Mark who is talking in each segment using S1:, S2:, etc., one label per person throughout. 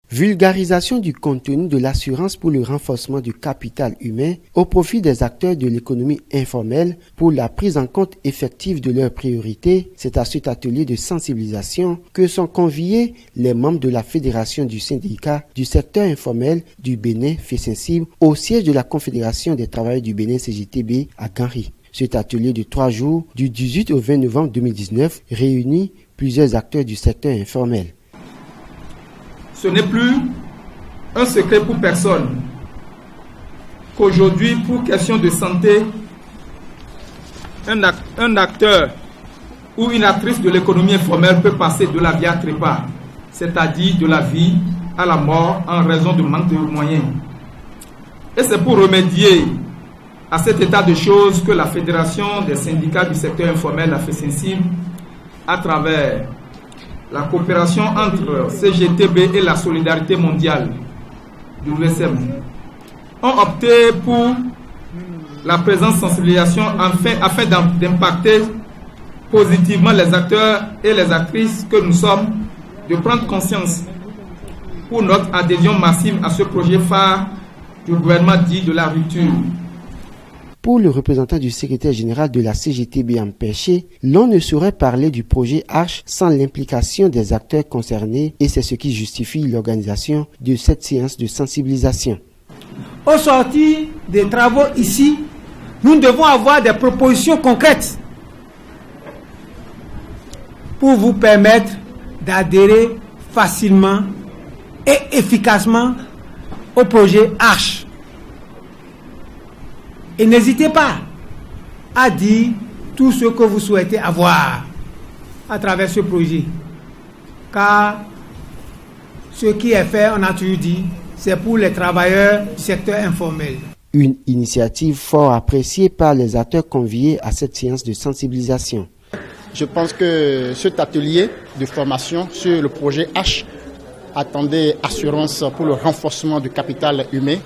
S1: Vulgarisation du contenu de l'assurance pour le renforcement du capital humain au profit des acteurs de l'économie informelle pour la prise en compte effective de leurs priorités. C'est à cet atelier de sensibilisation que sont conviés les membres de la Fédération du syndicat du secteur informel du Bénin, FESINSIB, au siège de la Confédération des travailleurs du Bénin, CGTB, à Ganri. Cet atelier de 3 jours, du 18 au 20 novembre 2019, réunit plusieurs acteurs du secteur informel.
S2: Ce n'est plus un secret pour personne qu'aujourd'hui, pour question de santé, un acteur ou une actrice de l'économie informelle peut passer de la via trépa, c'est-à-dire de la vie à la mort en raison de manque de moyens. Et c'est pour remédier à cet état de choses que la Fédération des syndicats du secteur informel, la FESINSIB, à travers la coopération entre CGTB et la solidarité mondiale du WSM ont opté pour la présente sensibilisation afin d'impacter positivement les acteurs et les actrices que nous sommes, de prendre conscience pour notre adhésion massive à ce projet phare du gouvernement dit de la rupture.
S1: Pour le représentant du secrétaire général de la CGTB empêché, l'on ne saurait parler du projet Arche sans l'implication des acteurs concernés et c'est ce qui justifie l'organisation de cette séance de sensibilisation.
S3: Au sortir des travaux ici, nous devons avoir des propositions concrètes pour vous permettre d'adhérer facilement et efficacement au projet Arche. Et n'hésitez pas à dire tout ce que vous souhaitez avoir à travers ce projet. Car ce qui est fait, on a toujours dit, c'est pour les travailleurs du secteur informel.
S1: Une initiative fort appréciée par les acteurs conviés à cette séance de sensibilisation.
S4: Je pense que cet atelier de formation sur le projet H, attendez assurance pour le renforcement du capital humain,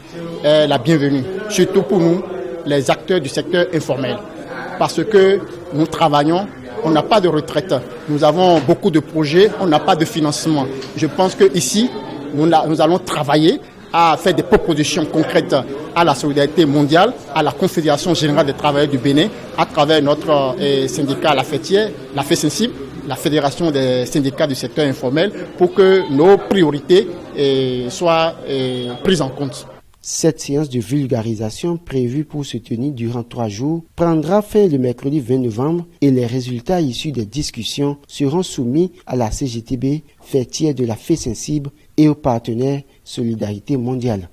S4: est la bienvenue, surtout pour nous, les acteurs du secteur informel. Parce que nous travaillons, on n'a pas de retraite. Nous avons beaucoup de projets, on n'a pas de financement. Je pense qu'ici, nous allons travailler à faire des propositions concrètes à la solidarité mondiale, à la Confédération générale des travailleurs du Bénin, à travers notre syndicat La Fêtière, la FESINSIB, la Fédération des syndicats du secteur informel, pour que nos priorités soient prises en compte.
S1: Cette séance de vulgarisation prévue pour se tenir durant 3 jours prendra fin le mercredi 20 novembre et les résultats issus des discussions seront soumis à la CGTB, fêtière de la FESINSIB et aux partenaires Solidarité mondiale.